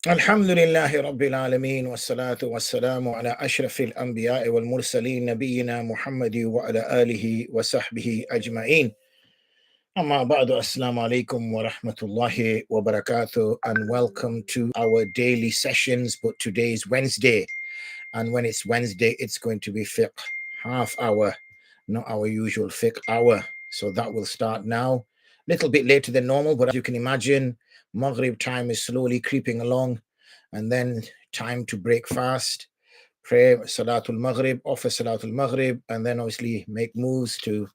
Alhamdulillahi Rabbil Alameen wa salatu wa salamu ala ashrafil anbiya'i wal mursaleen nabiyyina Muhammadi wa ala alihi wa sahbihi ajma'een. Amma ba'du, assalamu alaikum wa rahmatullahi wa barakatuh, and welcome to our daily sessions. But today is Wednesday, and when it's Wednesday, it's going to be fiqh half hour, not our usual fiqh hour. So that will start now, a little bit later than normal, but as you can imagine, Maghrib time is slowly creeping along, and then time to break fast, pray Salatul Maghrib, offer Salatul Maghrib, and then obviously make moves to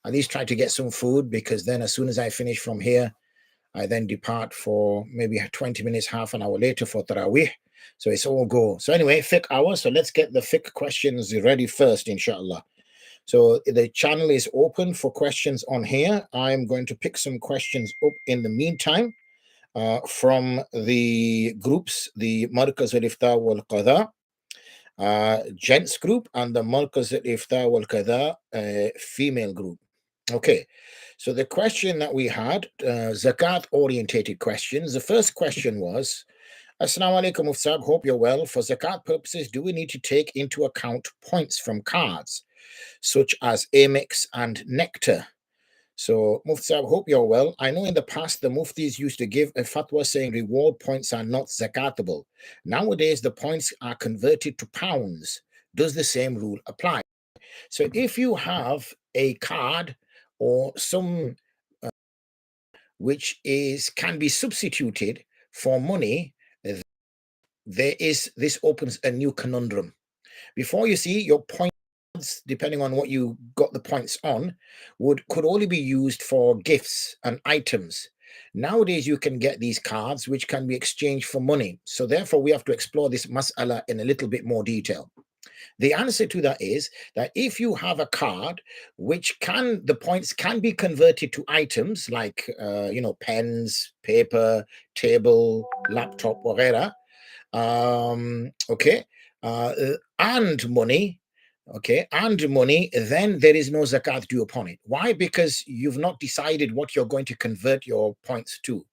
at least try to get some food, because then as soon as I finish from here, I then depart for maybe 20 minutes, half an hour later for Taraweeh. So it's all go. So anyway, fiqh hour. So let's get the fiqh questions ready first, inshallah. So the channel is open for questions on here. I'm going to pick some questions up in the meantime from the groups, the Markaz al-Ifta wal Qāḍī gents group and the Markaz al-Ifta wal Qāḍī female group. Okay, so the question that we had, zakat orientated questions. The first question was, Assalamu alaikum Mufti, hope you're well. For zakat purposes, do we need to take into account points from cards such as Amex and Nectar? So, Mufti, hope you're well. I know in the past the Muftis used to give a fatwa saying reward points are not zakatable. Nowadays, the points are converted to pounds. Does the same rule apply? So, if you have a card or some which can be substituted for money, this opens a new conundrum. Before, you see, your points, depending on what you got the points on, could only be used for gifts and items. Nowadays, you can get these cards which can be exchanged for money. So therefore, we have to explore this mas'ala in a little bit more detail. The answer to that is that if you have a card which the points can be converted to items like pens, paper, table, laptop, whatever, okay, and money, then there is no zakat due upon it. Why? Because you've not decided what you're going to convert your points to.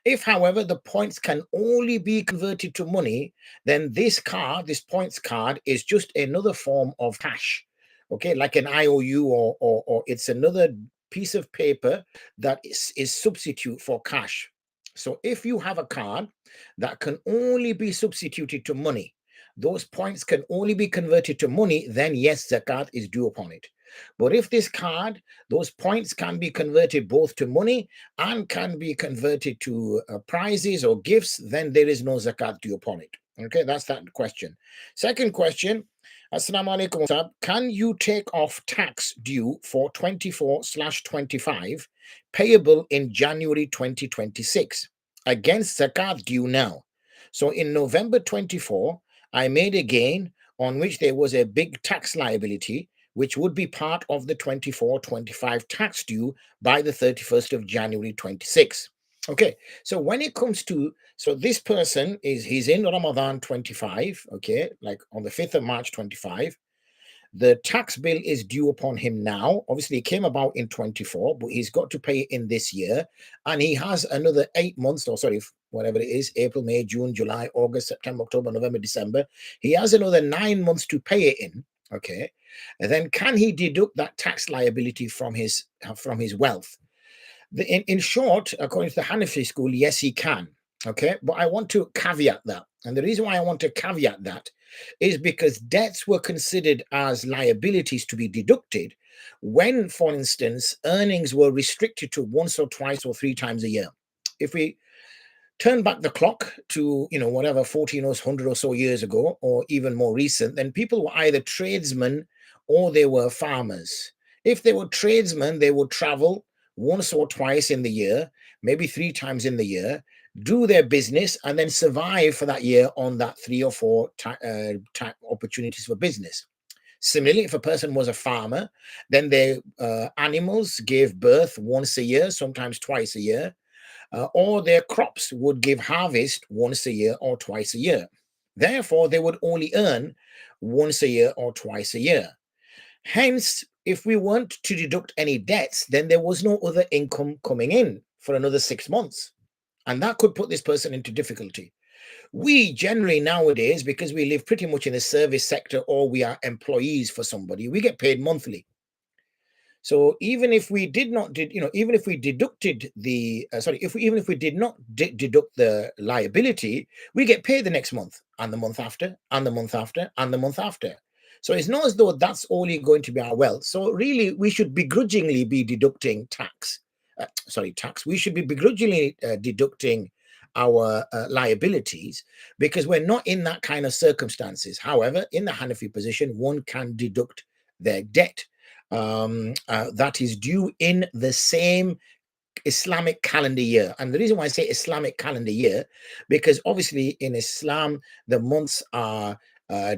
If, however, the points can only be converted to money, then this points card, is just another form of cash, okay, like an IOU, or it's another piece of paper that is substitute for cash. So if you have a card that can only be substituted to money, those points can only be converted to money, then yes, zakat is due upon it. But if this card, those points can be converted both to money and can be converted to prizes or gifts, then there is no zakat due upon it. Okay, that's that question. Second question, Assalamu alaikum. Can you take off tax due for 24/25 payable in January 2026 against zakat due now? So in November 24, I made a gain on which there was a big tax liability, which would be part of the 24/25 tax due by the 31st of January 26. Okay, so when it comes to, so this person he's in Ramaḍān 25, okay, like on the 5th of March 25. The tax bill is due upon him now. Obviously, it came about in 24, but he's got to pay it in this year. And he has another 8 months, or sorry, whatever it is, April, May, June, July, August, September, October, November, December. He has another 9 months to pay it in. Okay. And then can he deduct that tax liability from his wealth? In short, according to the Hanafi school, yes, he can. Okay. But I want to caveat that. And the reason why I want to caveat that is because debts were considered as liabilities to be deducted when, for instance, earnings were restricted to once or twice or 3 times a year. If we turn back the clock to, whatever, 1,400 or so years ago, or even more recent, then people were either tradesmen or they were farmers. If they were tradesmen, they would travel once or twice in the year, maybe 3 times in the year, do their business, and then survive for that year on that 3 or 4 opportunities for business. Similarly, if a person was a farmer, then their animals gave birth once a year, sometimes twice a year, or their crops would give harvest once a year or twice a year. Therefore, they would only earn once a year or twice a year. Hence, if we weren't to deduct any debts, then there was no other income coming in for another 6 months. And that could put this person into difficulty. We generally nowadays, because we live pretty much in the service sector or we are employees for somebody, we get paid monthly. So even if we did not even if we deducted the even if we did not deduct the liability, we get paid the next month and the month after and the month after and the month after. So it's not as though that's only going to be our wealth. So really, we should begrudgingly be deducting tax. Tax. We should be begrudgingly deducting our liabilities because we're not in that kind of circumstances. However, in the Hanafi position, one can deduct their debt that is due in the same Islamic calendar year. And the reason why I say Islamic calendar year, because obviously in Islam, the months are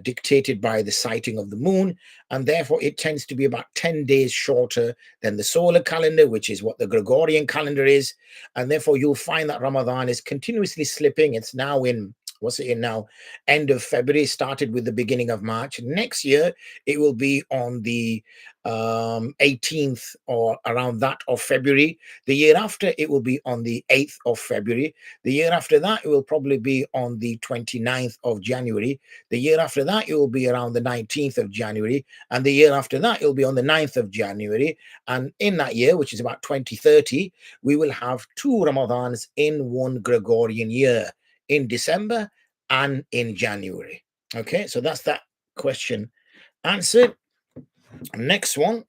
dictated by the sighting of the moon, and therefore it tends to be about 10 days shorter than the solar calendar, which is what the Gregorian calendar is. And therefore you'll find that Ramadan is continuously slipping. It's now in, what's it in now? End of February, started with the beginning of March. Next year, it will be on the 18th or around that of February. The year after, it will be on the 8th of February. The year after that, it will probably be on the 29th of January. The year after that, it will be around the 19th of January. And the year after that, it will be on the 9th of January. And in that year, which is about 2030, we will have 2 Ramadans in one Gregorian year, in December and in January. Okay, so that's that question answered. Next one.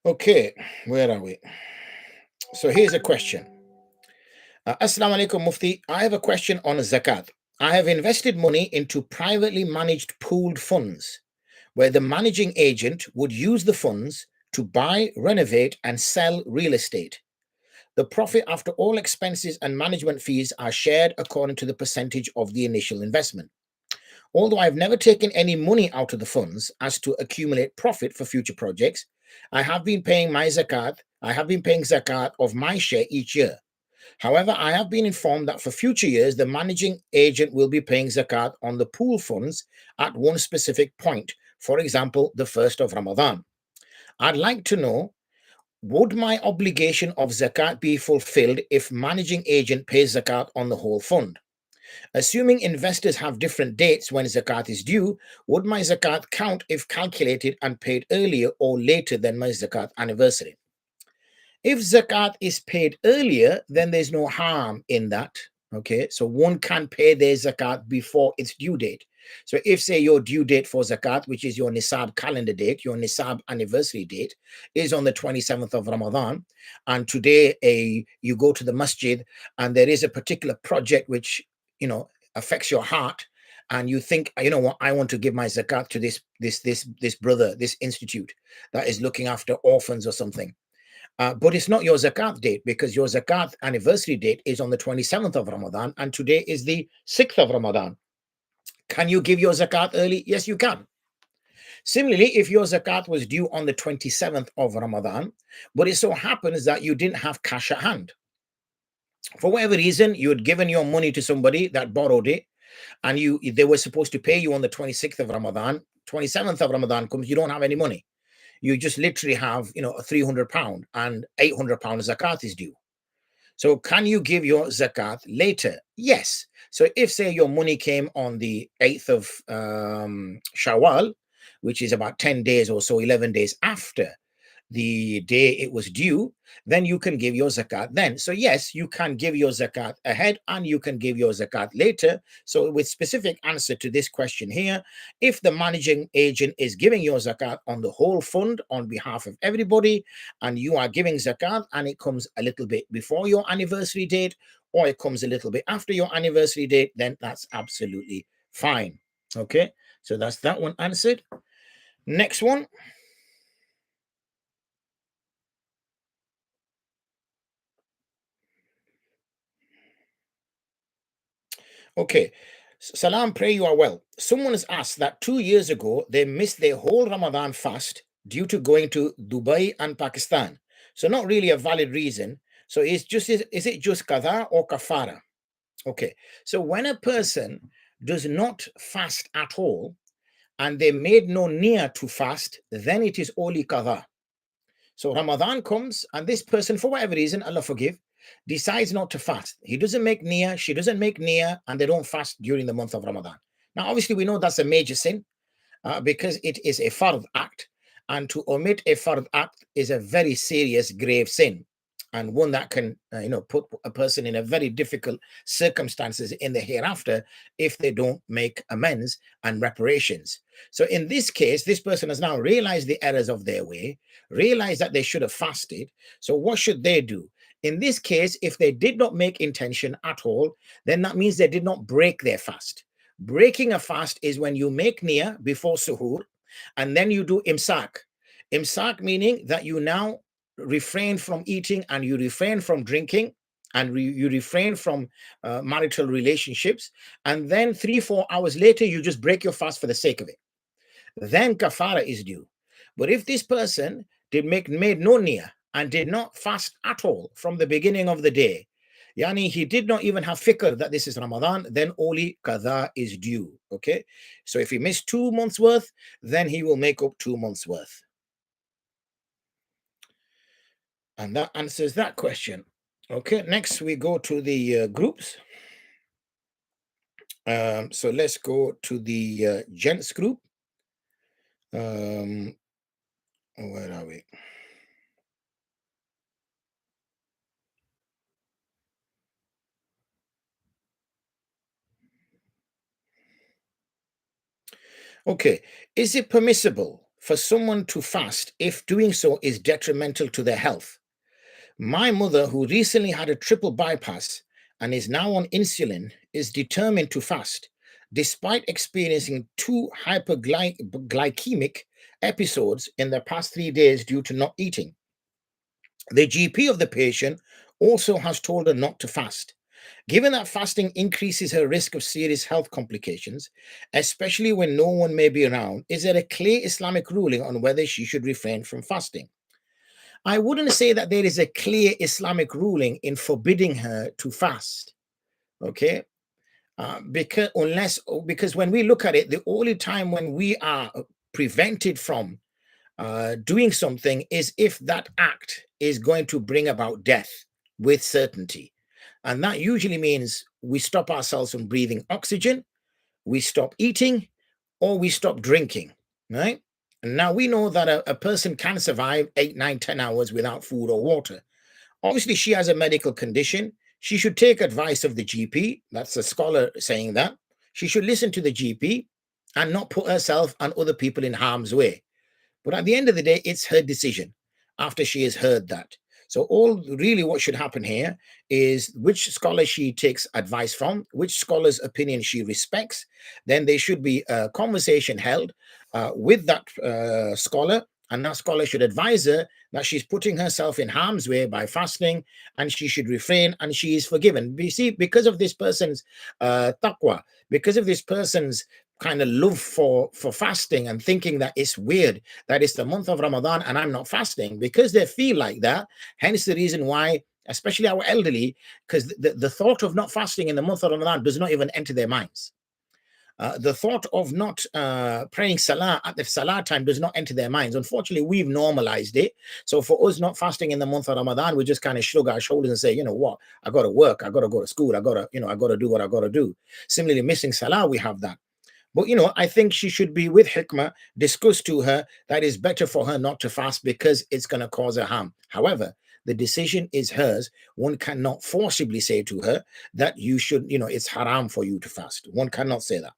Okay, where are we? So here's a question. Assalamu alaikum, Mufti. I have a question on zakat. I have invested money into privately managed pooled funds where the managing agent would use the funds to buy, renovate, and sell real estate. The profit after all expenses and management fees are shared according to the percentage of the initial investment. Although I've never taken any money out of the funds as to accumulate profit for future projects, I have been paying zakat of my share each year. However, I have been informed that for future years, the managing agent will be paying zakat on the pool funds at one specific point, for example, the 1st of Ramadan. I'd like to know, would my obligation of zakat be fulfilled if managing agent pays zakat on the whole fund? Assuming investors have different dates when zakat is due, would my zakat count if calculated and paid earlier or later than my zakat anniversary? If zakat is paid earlier, then there's no harm in that. Okay, so one can pay their zakat before its due date. So if, say, your due date for zakat, which is your nisab calendar date, your nisab anniversary date, is on the 27th of Ramadan, and today you go to the masjid and there is a particular project which affects your heart, and you think, you know what, I want to give my zakat to this brother, this institute that is looking after orphans or something. But it's not your zakat date, because your zakat anniversary date is on the 27th of Ramadan and today is the 6th of Ramadan. Can you give your zakat early? Yes, you can. Similarly, if your zakat was due on the 27th of Ramadan, but it so happens that you didn't have cash at hand, for whatever reason, you had given your money to somebody that borrowed it, and they were supposed to pay you on the 26th of Ramadan, 27th of Ramadan comes, you don't have any money. You just literally have, a £300 and £800 zakat is due. So can you give your zakat later? Yes. So if, say, your money came on the 8th of Shawwal, which is about 10 days or so, 11 days after the day it was due, then you can give your zakat then. So yes, you can give your zakat ahead and you can give your zakat later. So with specific answer to this question here, if the managing agent is giving your zakat on the whole fund on behalf of everybody, and you are giving zakat and it comes a little bit before your anniversary date, or it comes a little bit after your anniversary date, then that's absolutely fine. Okay, so that's that one answered. Next one. Okay. Salam, pray you are well. Someone has asked that 2 years ago they missed their whole Ramadan fast due to going to Dubai and Pakistan. So not really a valid reason. So is it just qada or kafara? Okay. So when a person does not fast at all and they made no niyyah to fast, then it is only qadha. So Ramadan comes and this person, for whatever reason, Allah forgive, decides not to fast. He doesn't make niyyah, she doesn't make niyyah, and they don't fast during the month of Ramadan. Now, obviously, we know that's a major sin because it is a fard act. And to omit a fard act is a very serious, grave sin, and one that can, put a person in a very difficult circumstances in the hereafter if they don't make amends and reparations. So in this case, this person has now realized the errors of their way, realized that they should have fasted. So what should they do? In this case, if they did not make intention at all, then that means they did not break their fast. Breaking a fast is when you make niyyah before suhoor, and then you do imsak. Imsak meaning that you now refrain from eating and you refrain from drinking and you refrain from marital relationships, and then 3-4 hours later you just break your fast for the sake of it. Then kafara is due. But if this person made no niyyah and did not fast at all from the beginning of the day, yani he did not even have fikr that this is Ramadan, then only qadha is due. Okay, so if he missed 2 months worth, then he will make up 2 months worth. And that answers that question. Okay, next we go to the groups. So let's go to the gents group. Where are we? Okay, is it permissible for someone to fast if doing so is detrimental to their health? My mother, who recently had a triple bypass and is now on insulin, is determined to fast, despite experiencing 2 hyperglycemic episodes in the past 3 days due to not eating. The GP of the patient also has told her not to fast. Given that fasting increases her risk of serious health complications, especially when no one may be around, is there a clear Islamic ruling on whether she should refrain from fasting? I wouldn't say that there is a clear Islamic ruling in forbidding her to fast, okay? Because when we look at it, the only time when we are prevented from doing something is if that act is going to bring about death with certainty. And that usually means we stop ourselves from breathing oxygen, we stop eating, or we stop drinking, right? And now we know that a person can survive 8, 9, 10 hours without food or water. Obviously, she has a medical condition. She should take advice of the GP. That's a scholar saying that. She should listen to the GP and not put herself and other people in harm's way. But at the end of the day, it's her decision after she has heard that. So what should happen here is which scholar she takes advice from, which scholar's opinion she respects. Then there should be a conversation held with that scholar, and that scholar should advise her that she's putting herself in harm's way by fasting, and she should refrain, and she is forgiven. You see, because of this person's taqwa, because of this person's kind of love for fasting and thinking that it's weird that it's the month of Ramadan and I'm not fasting, because they feel like that. Hence the reason why, especially our elderly, because the thought of not fasting in the month of Ramadan does not even enter their minds. The thought of not praying salah at the salah time does not enter their minds. Unfortunately, we've normalized it. So for us not fasting in the month of Ramadan, we just kind of shrug our shoulders and say, you know what, I got to work, I got to go to school, I got to do what I got to do. Similarly, missing salah, we have that. But, I think she should be with hikmah, discuss to her that it's better for her not to fast because it's going to cause her harm. However, the decision is hers. One cannot forcibly say to her that you should, it's haram for you to fast. One cannot say that.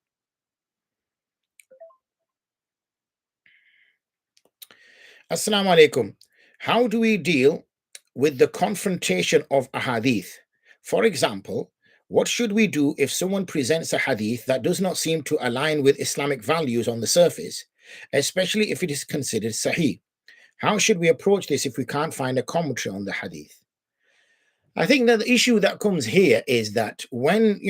Assalamu alaikum. How do we deal with the confrontation of a hadith? For example, what should we do if someone presents a hadith that does not seem to align with Islamic values on the surface, especially if it is considered sahih? How should we approach this if we can't find a commentary on the hadith? I think that the issue that comes here is that when,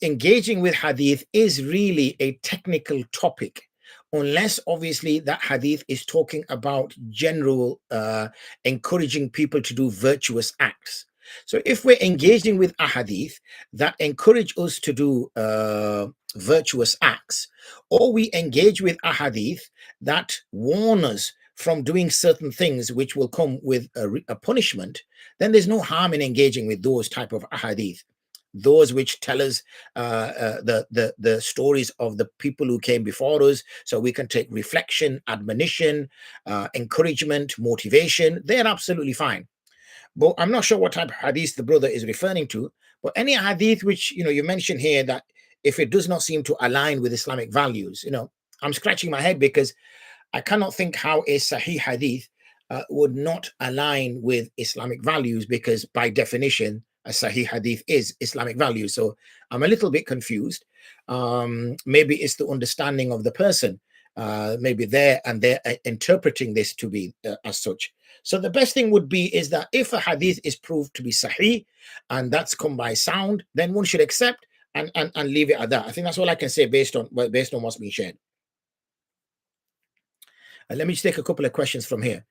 engaging with hadith is really a technical topic, unless obviously that hadith is talking about general encouraging people to do virtuous acts. So if we're engaging with ahadith that encourage us to do virtuous acts, or we engage with ahadith that warn us from doing certain things which will come with a punishment, then there's no harm in engaging with those type of ahadith. Those which tell us the stories of the people who came before us, so we can take reflection, admonition, encouragement, motivation. They're absolutely fine. But I'm not sure what type of hadith the brother is referring to. But any hadith which you mentioned here, that if it does not seem to align with Islamic values, I'm scratching my head, because I cannot think how a Sahih hadith would not align with Islamic values, because by definition, a Sahih hadith is Islamic values. So I'm a little bit confused. Maybe it's the understanding of the person. Maybe they're interpreting this to be as such. So the best thing would be is that if a hadith is proved to be Sahih, and that's come by sound, then one should accept and leave it at that. I think that's all I can say based on what's been shared. Let me just take a couple of questions from here.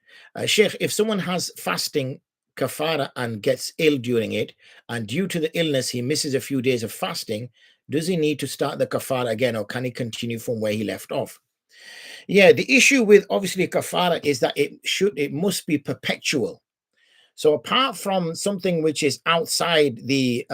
Sheikh, if someone has fasting kafara and gets ill during it, and due to the illness he misses a few days of fasting, does he need to start the kafara again, or can he continue from where he left off? Yeah, the issue with obviously kafara is that it must be perpetual. So apart from something which is outside the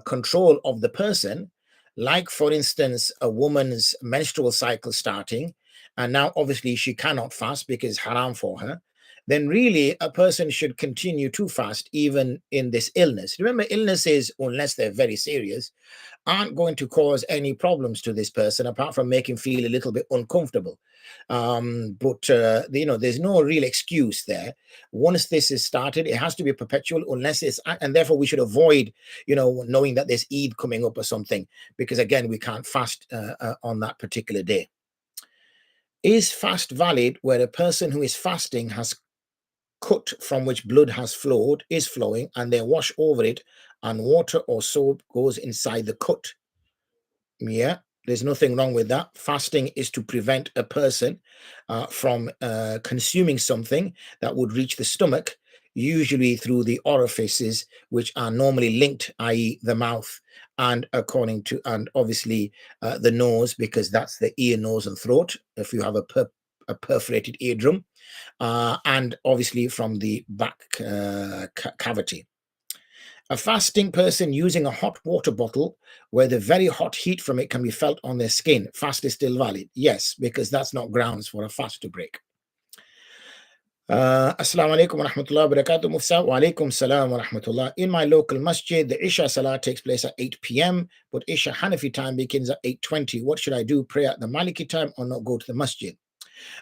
control of the person, like for instance, a woman's menstrual cycle starting, and now obviously she cannot fast because it's haram for her, then really a person should continue to fast even in this illness. Remember, illnesses, unless they're very serious, aren't going to cause any problems to this person apart from make him feel a little bit uncomfortable. But there's no real excuse there. Once this is started, it has to be perpetual, unless it's, and therefore we should avoid, knowing that there's Eid coming up or something, because again, we can't fast on that particular day. Is fast valid where a person who is fasting has cut from which blood is flowing, and they wash over it and water or soap goes inside the cut? Yeah, there's nothing wrong with that. Fasting is to prevent a person from consuming something that would reach the stomach, usually through the orifices which are normally linked, i.e. the mouth, and obviously the nose, because that's the ear, nose and throat if you have a perforated eardrum, and obviously from the back cavity. A fasting person using a hot water bottle where the very hot heat from it can be felt on their skin, fast is still valid? Yes, because that's not grounds for a fast to break. Assalamu alaikum wa rahmatullahi wa barakatuh. Mufsa wa alaikum salam wa rahmatullah. In my local masjid, the Isha Salah takes place at 8 p.m., but Isha Hanafi time begins at 8:20. What should I do? Pray at the Maliki time or not go to the masjid?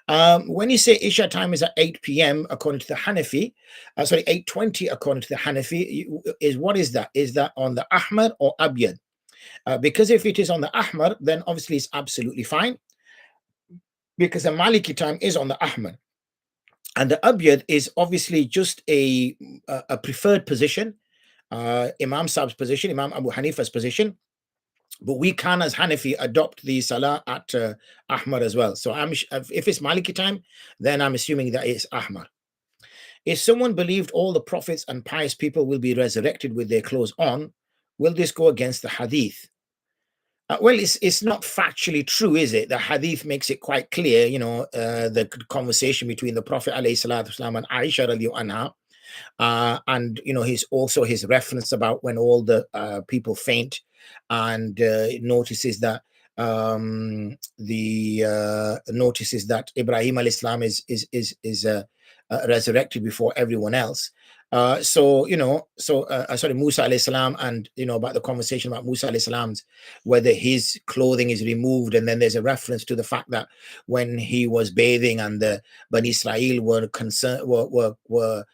When you say Isha time is at 8 p.m. according to the Hanafi, 8:20 according to the Hanafi, what is that? Is that on the Ahmar or Abyad? Because if it is on the Ahmar, then obviously it's absolutely fine, because the Maliki time is on the Ahmar. And the Abyad is obviously just a preferred position, Imam Saab's position, Imam Abu Hanifa's position. But we can, as Hanafi, adopt the Salah at Ahmar as well. So if it's Maliki time, then I'm assuming that it's Ahmar. If someone believed all the prophets and pious people will be resurrected with their clothes on, will this go against the Hadith? Well, it's not factually true, is it? The Hadith makes it quite clear, the conversation between the Prophet ﷺ and Aisha radiallahu anha, and his reference about when all the people faint, and notices that notices that Ibrahim al-Islam is resurrected before everyone else. Musa alayhi salam, and about the conversation about Musa alayhi salam's, whether his clothing is removed, and then there's a reference to the fact that when he was bathing and the Bani Israel were concerned, were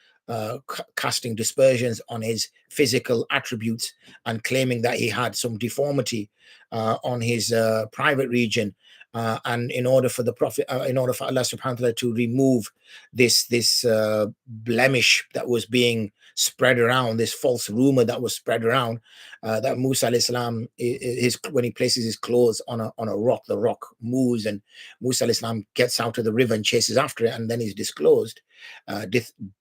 casting dispersions on his physical attributes and claiming that he had some deformity on his private region, and in order for Allah subhanahu wa ta'ala to remove this blemish that was being spread around, this false rumor that was spread around, that Musa alayhi salam, when he places his clothes on a rock, the rock moves, and Musa alayhi salam gets out of the river and chases after it, and then he's disclosed.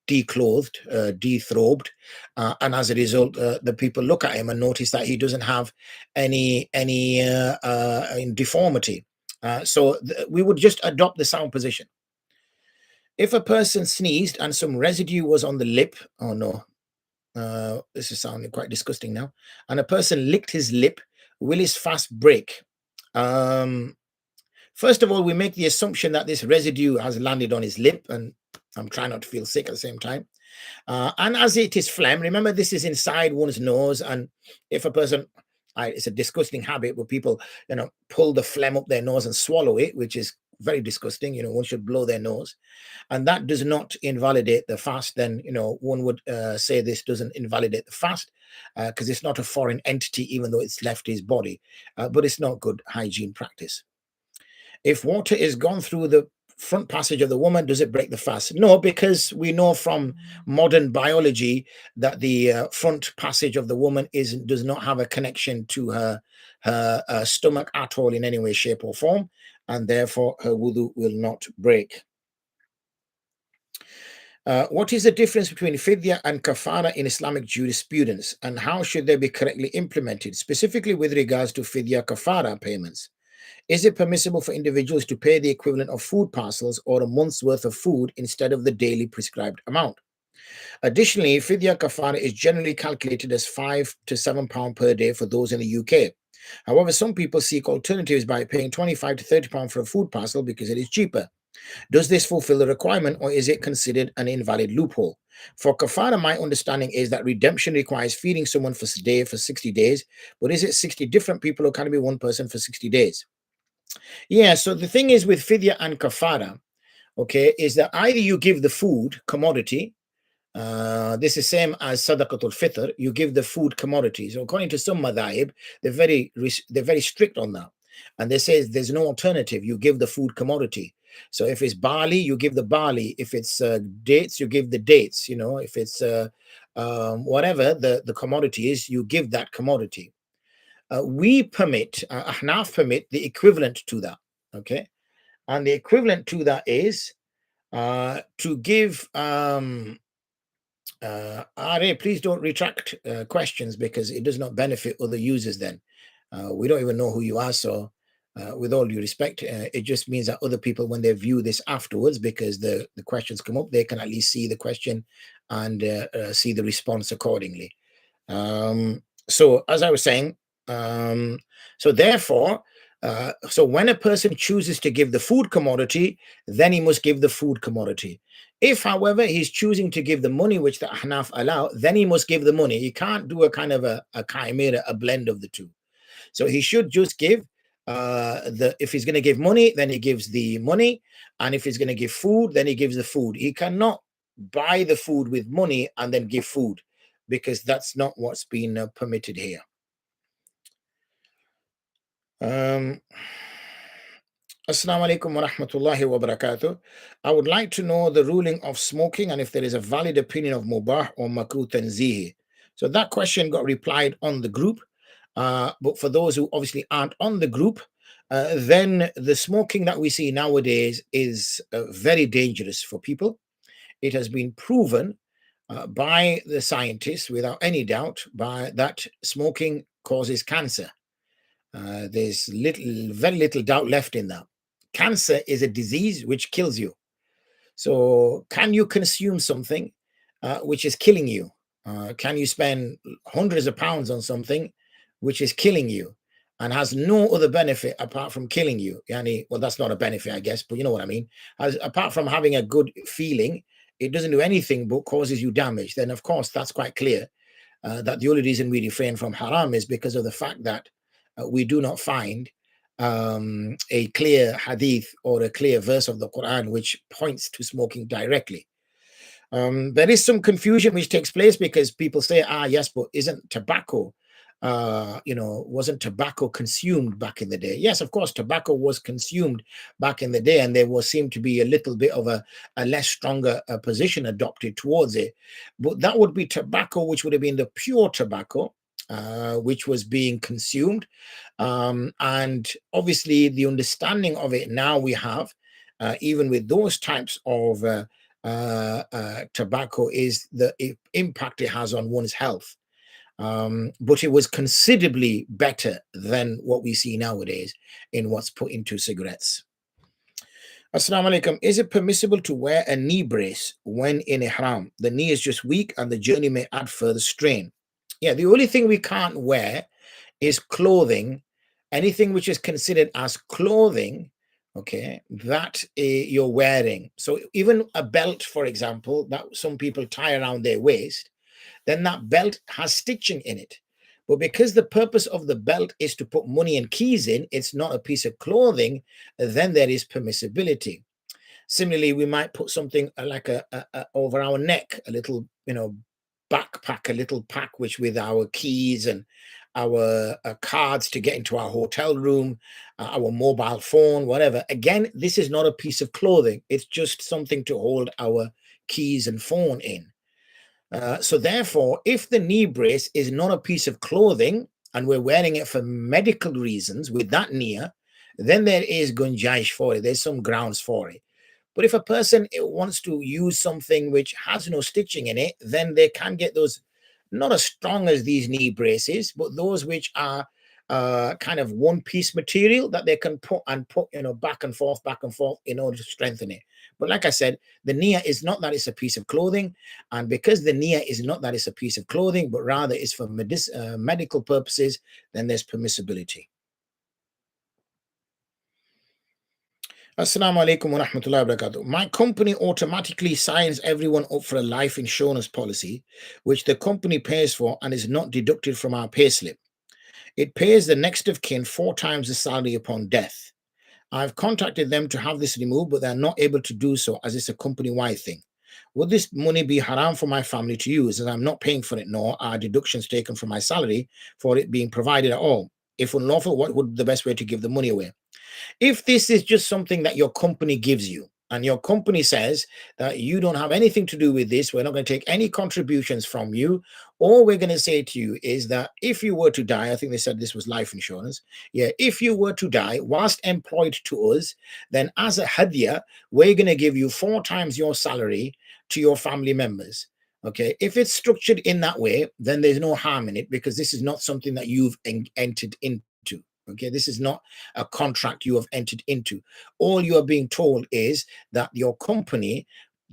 declothed, dethrobed, and as a result, the people look at him and notice that he doesn't have any deformity. So we would just adopt the sound position. If a person sneezed and some residue was on the lip, oh no, this is sounding quite disgusting now, and a person licked his lip, will his fast break? First of all, we make the assumption that this residue has landed on his lip, and I'm trying not to feel sick at the same time. And as it is phlegm, remember this is inside one's nose, and if a person, it's a disgusting habit where people, pull the phlegm up their nose and swallow it, which is very disgusting. One should blow their nose, and that does not invalidate the fast. Then one would say this doesn't invalidate the fast because it's not a foreign entity, even though it's left his body, but it's not good hygiene practice. If water is gone through the front passage of the woman, does it break the fast? No, because we know from modern biology that the front passage of the woman does not have a connection to her stomach at all in any way, shape, or form, and therefore her wudu will not break. What is the difference between fidya and kafara in Islamic jurisprudence, and how should they be correctly implemented, specifically with regards to fidya kafara payments? Is it permissible for individuals to pay the equivalent of food parcels or a month's worth of food instead of the daily prescribed amount? Additionally, fidya kafara is generally calculated as £5 to £7 per day for those in the UK. However, some people seek alternatives by paying £25 to £30 for a food parcel because it is cheaper. Does this fulfill the requirement, or is it considered an invalid loophole? For kafara, my understanding is that redemption requires feeding someone for 60 days, but is it 60 different people, or can it be one person for 60 days? Yeah, so the thing is with fidya and kafara, okay, is that either you give the food commodity, this is same as sadaqatul fitr, you give the food commodity. So according to some madhaib, they're very strict on that, and they say there's no alternative. You give the food commodity. So if it's barley, you give the barley. If it's dates, you give the dates. If it's whatever the commodity is, you give that commodity. We permit, Ahnaf permit the equivalent to that, okay? And the equivalent to that is to give, Are, please don't retract questions because it does not benefit other users then. We don't even know who you are, so with all due respect, it just means that other people, when they view this afterwards, because the questions come up, they can at least see the question and see the response accordingly. So as I was saying, so therefore, so when a person chooses to give the food commodity, then he must give the food commodity. If, however, he's choosing to give the money, which the Ahnaf allow, then he must give the money. He can't do a kind of a chimera, a blend of the two. So he should just give if he's going to give money, then he gives the money, and if he's going to give food, then he gives the food. He cannot buy the food with money and then give food, because that's not what's been permitted here. Assalamu alaikum wa rahmatullahi wa barakatuh. I would like to know the ruling of smoking and if there is a valid opinion of mubah or makruh tanzihi. So that question got replied on the group. But for those who obviously aren't on the group, then the smoking that we see nowadays is very dangerous for people. It has been proven by the scientists, without any doubt, that smoking causes cancer. There's very little doubt left in that. Cancer is a disease which kills you. So can you consume something which is killing you? Can you spend hundreds of pounds on something which is killing you and has no other benefit apart from killing you? Well, that's not a benefit, I guess, but you know what I mean. Apart from having a good feeling, it doesn't do anything but causes you damage. Then, of course, that's quite clear that the only reason we refrain from haram is because of the fact that we do not find a clear hadith or a clear verse of the Quran which points to smoking directly. There is some confusion which takes place because people say, yes, but isn't tobacco, wasn't tobacco consumed back in the day? Yes, of course, tobacco was consumed back in the day, and there seemed to be a little bit of a less stronger position adopted towards it. But that would be tobacco, which would have been the pure tobacco, which was being consumed. And obviously, the understanding of it now we have, even with those types of tobacco is the impact it has on one's health. But it was considerably better than what we see nowadays in what's put into cigarettes. Assalamu alaikum. Is it permissible to wear a knee brace when in ihram? The knee is just weak and the journey may add further strain. Yeah, the only thing we can't wear is clothing. Anything which is considered as clothing, okay, that you're wearing. So even a belt, for example, that some people tie around their waist, then that belt has stitching in it. But because the purpose of the belt is to put money and keys in, it's not a piece of clothing, then there is permissibility. Similarly, we might put something like a over our neck, a little, backpack, a little pack which with our keys and our cards to get into our hotel room, our mobile phone, whatever. Again, this is not a piece of clothing. It's just something to hold our keys and phone in. So therefore, if the knee brace is not a piece of clothing and we're wearing it for medical reasons with that niyyah, then there is gunjaish for it. There's some grounds for it. But if a person wants to use something which has no stitching in it, then they can get those, not as strong as these knee braces, but those which are kind of one-piece material that they can put, back and forth in order to strengthen it. But like I said, the niyyah is not that it's a piece of clothing, and because the niyyah is not that it's a piece of clothing, but rather it's for medical purposes, then there's permissibility. Assalamu alaikum wa rahmatullahi wa barakatuh. My company automatically signs everyone up for a life insurance policy, which the company pays for and is not deducted from our payslip. It pays the next of kin 4 times the salary upon death. I've contacted them to have this removed, but they're not able to do so as it's a company-wide thing. Would this money be haram for my family to use, as I'm not paying for it, nor are deductions taken from my salary for it being provided at all? If unlawful, what would the best way to give the money away? If this is just something that your company gives you, and your company says that you don't have anything to do with this, we're not going to take any contributions from you, all we're going to say to you is that if you were to die, I think they said this was life insurance. Yeah, if you were to die whilst employed to us, then as a hadiyah, we're going to give you 4 times your salary to your family members. Okay, if it's structured in that way, then there's no harm in it, because this is not something that you've entered into. Okay, this is not a contract you have entered into. All you are being told is that your company,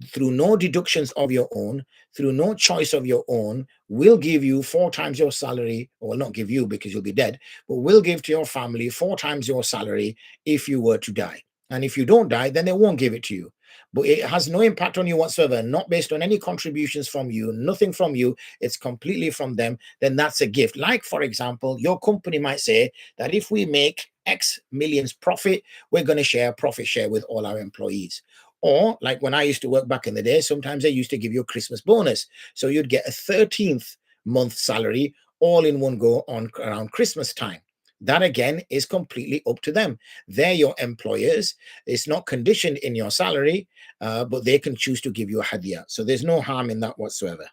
through no deductions of your own, through no choice of your own, will give you 4 times your salary, or not give you because you'll be dead, but will give to your family 4 times your salary if you were to die. And if you don't die, then they won't give it to you. But it has no impact on you whatsoever, not based on any contributions from you, nothing from you. It's completely from them. Then that's a gift. Like, for example, your company might say that if we make X millions profit, we're going to share a profit share with all our employees. Or like when I used to work back in the day, sometimes they used to give you a Christmas bonus. So you'd get a 13th month salary all in one go on around Christmas time. That again is completely up to them. They're your employers. It's not conditioned in your salary, but they can choose to give you a hadiyah. So there's no harm in that whatsoever.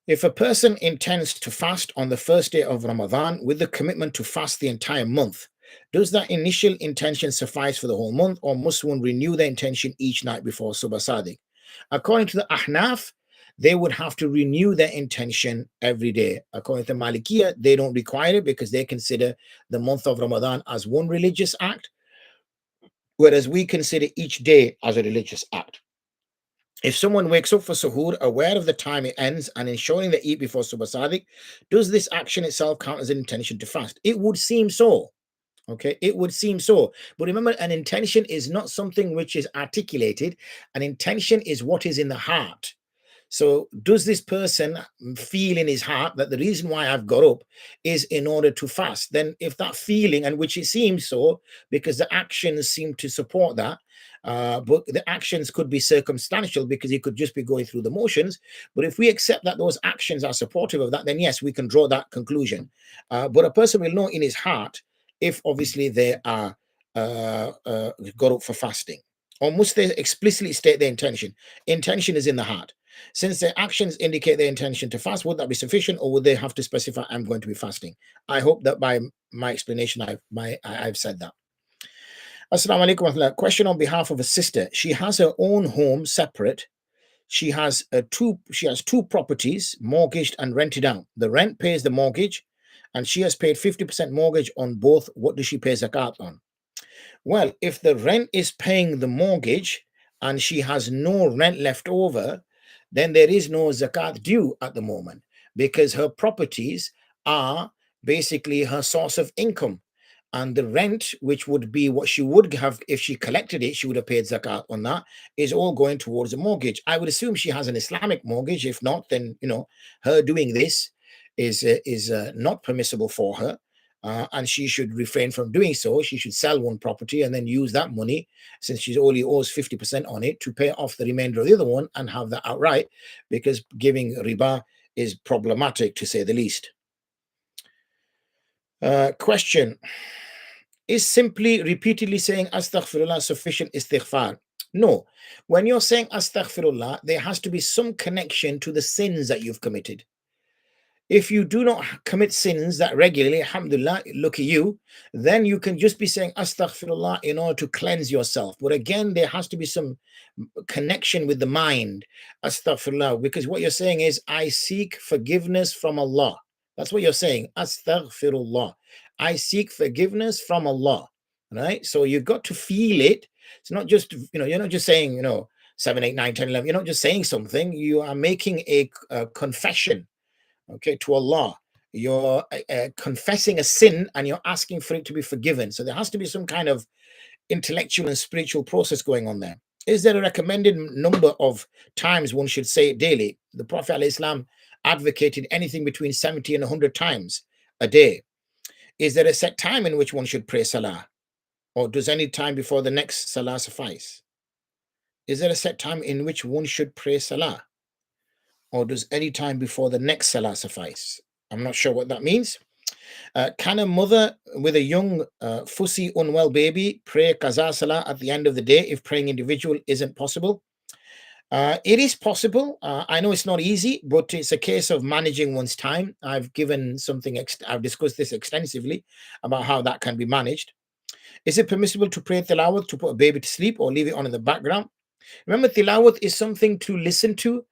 If a person intends to fast on the first day of Ramadan with the commitment to fast the entire month, does that initial intention suffice for the whole month, or must one renew the intention each night before Subh Sadiq? According to the Ahnaf, they would have to renew their intention every day. According to Malikiya, they don't require it because they consider the month of Ramadan as one religious act, whereas we consider each day as a religious act. If someone wakes up for suhoor, aware of the time it ends, and ensuring they eat before Subh Sadiq, does this action itself count as an intention to fast? It would seem so. Okay, it would seem so. But remember, an intention is not something which is articulated. An intention is what is in the heart. So does this person feel in his heart that the reason why I've got up is in order to fast? Then if that feeling, and which it seems so, because the actions seem to support that, but the actions could be circumstantial because he could just be going through the motions. But if we accept that those actions are supportive of that, then yes, we can draw that conclusion. But a person will know in his heart if obviously they are got up for fasting. Or must they explicitly state their intention? Intention is in the heart. Since their actions indicate their intention to fast, would that be sufficient, or would they have to specify, I'm going to be fasting? I hope that by my explanation, I've said that. Assalamu alaikum wa rahmatullah. Question on behalf of a sister. She has her own home separate. She has two properties mortgaged and rented out. The rent pays the mortgage, and she has paid 50% mortgage on both. What does she pay zakat on? Well, if the rent is paying the mortgage and she has no rent left over, then there is no zakat due at the moment, because her properties are basically her source of income. And the rent, which would be what she would have if she collected it, she would have paid zakat on that, is all going towards a mortgage. I would assume she has an Islamic mortgage. If not, then her doing this is not permissible for her. And she should refrain from doing so. She should sell one property and then use that money, since she only owes 50% on it, to pay off the remainder of the other one and have that outright, because giving riba is problematic, to say the least. Question: is simply repeatedly saying astaghfirullah sufficient istighfar? No. When you're saying astaghfirullah, there has to be some connection to the sins that you've committed. If you do not commit sins that regularly, alhamdulillah, look at you, then you can just be saying astaghfirullah in order to cleanse yourself. But again, there has to be some connection with the mind. Astaghfirullah, because what you're saying is, I seek forgiveness from Allah. That's what you're saying. Astaghfirullah. I seek forgiveness from Allah. Right? So you've got to feel it. It's not just, you're not just saying, 7, 8, 9, 10, 11. You're not just saying something. You are making a confession, okay, to Allah. You're confessing a sin and you're asking for it to be forgiven. So there has to be some kind of intellectual and spiritual process going on there. Is there a recommended number of times one should say it daily? The Prophet ﷺ advocated anything between 70 and 100 times a day. Is there a set time in which one should pray salah? Or does any time before the next salah suffice? Is there a set time in which one should pray salah? Or does any time before the next salah suffice? I'm not sure what that means. Can a mother with a young, fussy, unwell baby pray qaza salah at the end of the day if praying individual isn't possible? It is possible. I know it's not easy, but it's a case of managing one's time. I've discussed this extensively about how that can be managed. Is it permissible to pray tilawat to put a baby to sleep or leave it on in the background? Remember, tilawat is something to listen to,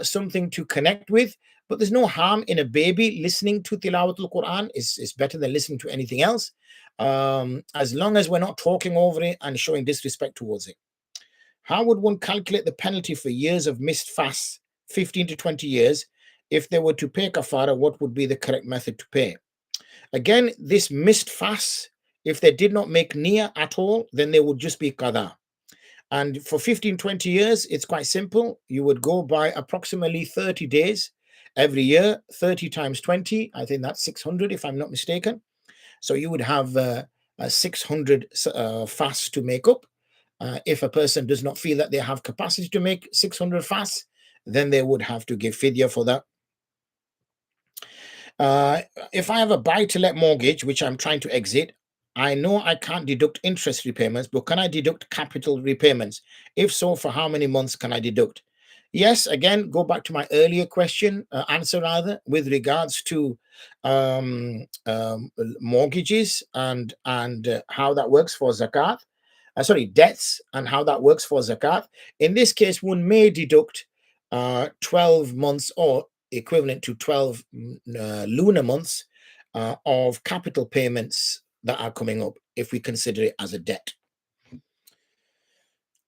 something to connect with, but there's no harm in a baby listening to tilawat al-Quran. It's better than listening to anything else, as long as we're not talking over it and showing disrespect towards it. How would one calculate the penalty for years of missed fasts, 15 to 20 years? If they were to pay kafara, what would be the correct method to pay? Again, this missed fasts, if they did not make niyyah at all, then they would just be qada. And for 15, 20 years, it's quite simple. You would go by approximately 30 days every year, 30 times 20. I think that's 600, if I'm not mistaken. So you would have 600 fasts to make up. If a person does not feel that they have capacity to make 600 fasts, then they would have to give fidya for that. If I have a buy-to-let mortgage, which I'm trying to exit, I know I can't deduct interest repayments, but can I deduct capital repayments? If so, for how many months can I deduct? Yes, again, go back to my earlier answer with regards to mortgages and how that works for zakat. Debts and how that works for zakat. In this case, one may deduct 12 months or equivalent to 12 lunar months of capital payments that are coming up if we consider it as a debt.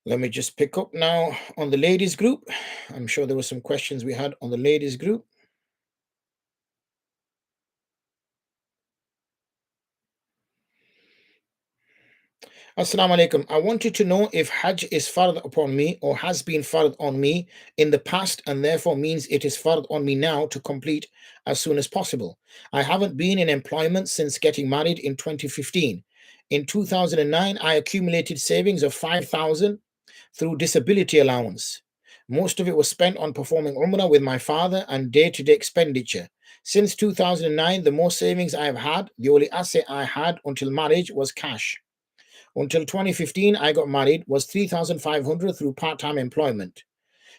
Let me just pick up now on the ladies group. I'm sure there were some questions we had on the ladies group. Assalamu alaikum. I wanted to know if Hajj is fard upon me or has been fard on me in the past and therefore means it is fard on me now to complete as soon as possible. I haven't been in employment since getting married in 2015. In 2009, I accumulated savings of 5,000 through disability allowance. Most of it was spent on performing Umrah with my father and day-to-day expenditure. Since 2009, the most savings I have had, the only asset I had until marriage was cash. Until 2015, I got married, was 3,500 through part-time employment.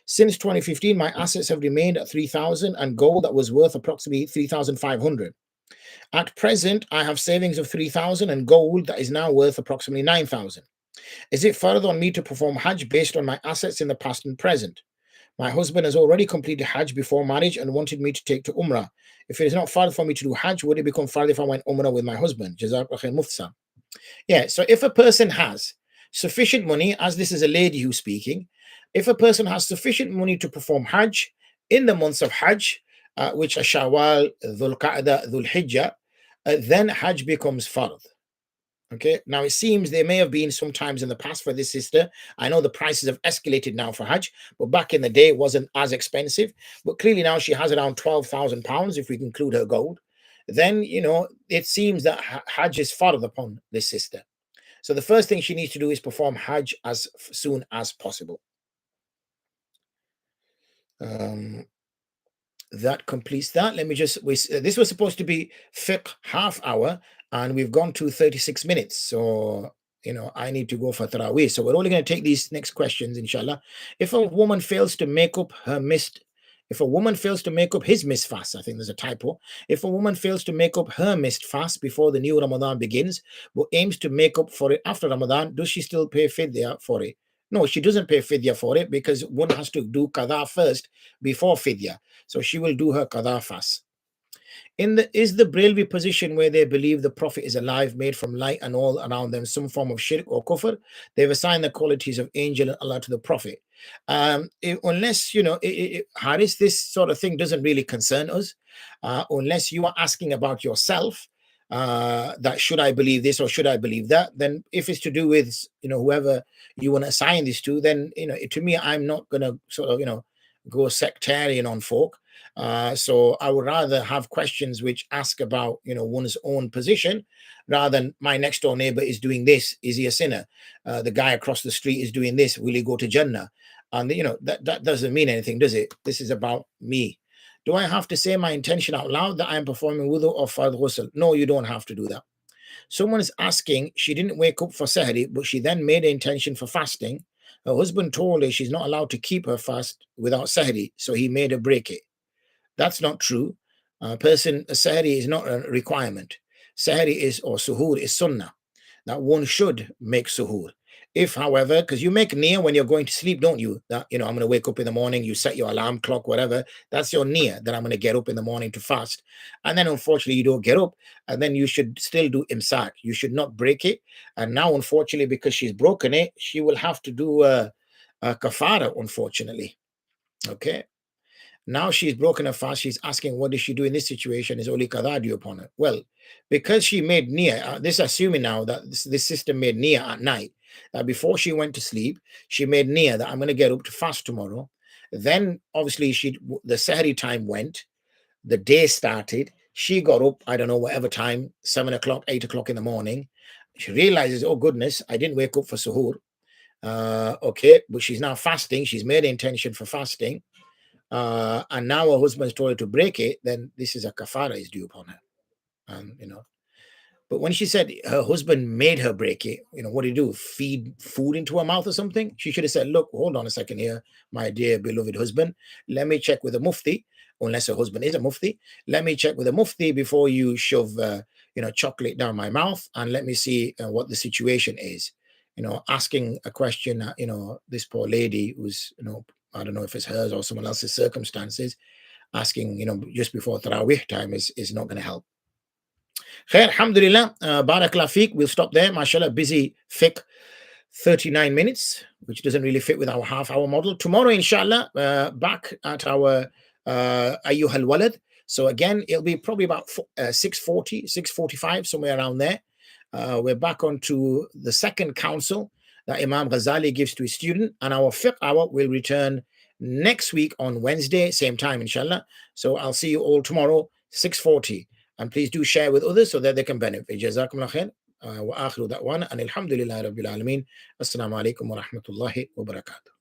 Since 2015, my assets have remained at 3,000 and gold that was worth approximately 3,500. At present, I have savings of 3,000 and gold that is now worth approximately 9,000. Is it further on me to perform Hajj based on my assets in the past and present? My husband has already completed Hajj before marriage and wanted me to take to Umrah. If it is not further for me to do Hajj, would it become further if I went Umrah with my husband? Jazakallah khair, Mufti. Yeah, so if a person has sufficient money, as this is a lady who's speaking, if a person has sufficient money to perform Hajj in the months of Hajj, which are Shawwal, Dhul Qa'dah, Dhul Hijjah, then Hajj becomes fard. Okay, now it seems there may have been some times in the past for this sister. I know the prices have escalated now for Hajj, but back in the day it wasn't as expensive. But clearly now she has around £12,000 if we include her gold. Then, it seems that Hajj is fard upon this sister. So the first thing she needs to do is perform Hajj as soon as possible. That completes that. Let me just, this was supposed to be fiqh half hour, and we've gone to 36 minutes. So, I need to go for Taraweeh. So we're only going to take these next questions, inshallah. If a woman fails to make up his missed fast, I think there's a typo. If a woman fails to make up her missed fast before the new Ramadan begins, but aims to make up for it after Ramadan, does she still pay fidya for it? No, she doesn't pay fidya for it, because one has to do qada first before fidya. So she will do her qada fast. Is the Brailwi position where they believe the Prophet is alive, made from light and all around them, some form of shirk or kufr? They've assigned the qualities of angel and Allah to the Prophet. Unless, Haris, this sort of thing doesn't really concern us. Unless you are asking about yourself, that should I believe this or should I believe that, then if it's to do with, whoever you want to assign this to, then, to me, I'm not going to sort of, go sectarian on folk. So I would rather have questions which ask about, one's own position, rather than my next door neighbor is doing this, is he a sinner? The guy across the street is doing this, will he go to Jannah? And that doesn't mean anything, does it? This is about me. Do I have to say my intention out loud that I am performing wudu or fard ghusl? No, you don't have to do that. Someone is asking, she didn't wake up for Sahri, but she then made an intention for fasting. Her husband told her she's not allowed to keep her fast without Sahri, so he made her break it. That's not true. Sahri is not a requirement. Sahri or suhoor is sunnah, that one should make suhoor. If, however, because you make niyyah when you're going to sleep, don't you? That, I'm going to wake up in the morning, you set your alarm clock, whatever. That's your niyyah, that I'm going to get up in the morning to fast. And then, unfortunately, you don't get up. And then you should still do imsak. You should not break it. And now, unfortunately, because she's broken it, she will have to do a kafara, unfortunately. Okay. Now she's broken her fast. She's asking, what does she do in this situation? Is only qada due upon her? Well, because she made niyyah, this assuming now that this sister made niyyah at night, that before she went to sleep, she made niyyah that I'm going to get up to fast tomorrow. Then obviously the Sahri time went, the day started. She got up, I don't know, whatever time, 7 o'clock, 8 o'clock in the morning. She realizes, oh goodness, I didn't wake up for suhoor. Okay, but she's now fasting. She's made an intention for fasting. And now her husband's told her to break it, then this is a kafara is due upon her. But when she said her husband made her break it, what do you do? Feed food into her mouth or something? She should have said, look, hold on a second here, my dear beloved husband. Let me check with a mufti, unless her husband is a mufti. Let me check with a mufti before you shove, chocolate down my mouth, and let me see what the situation is. Asking a question, this poor lady who's, I don't know if it's hers or someone else's circumstances, asking, just before Taraweeh time is not going to help. Khair, alhamdulillah, barakallah feek. We'll stop there. MashaAllah, busy fiqh, 39 minutes, which doesn't really fit with our half-hour model. Tomorrow, inshallah, back at our Ayyuhal Walad. So again, it'll be probably about 6:40, 6:45, somewhere around there. We're back onto the second counsel that Imam Ghazali gives to his student, and our fiqh hour will return next week on Wednesday, same time, inshallah. So I'll see you all tomorrow, 6:40. And please do share with others so that they can benefit. Jazakumullah khair. Wa akhiru da'wana and alhamdulillahi rabbil alameen. Assalamu alaikum wa rahmatullahi wa barakatuh.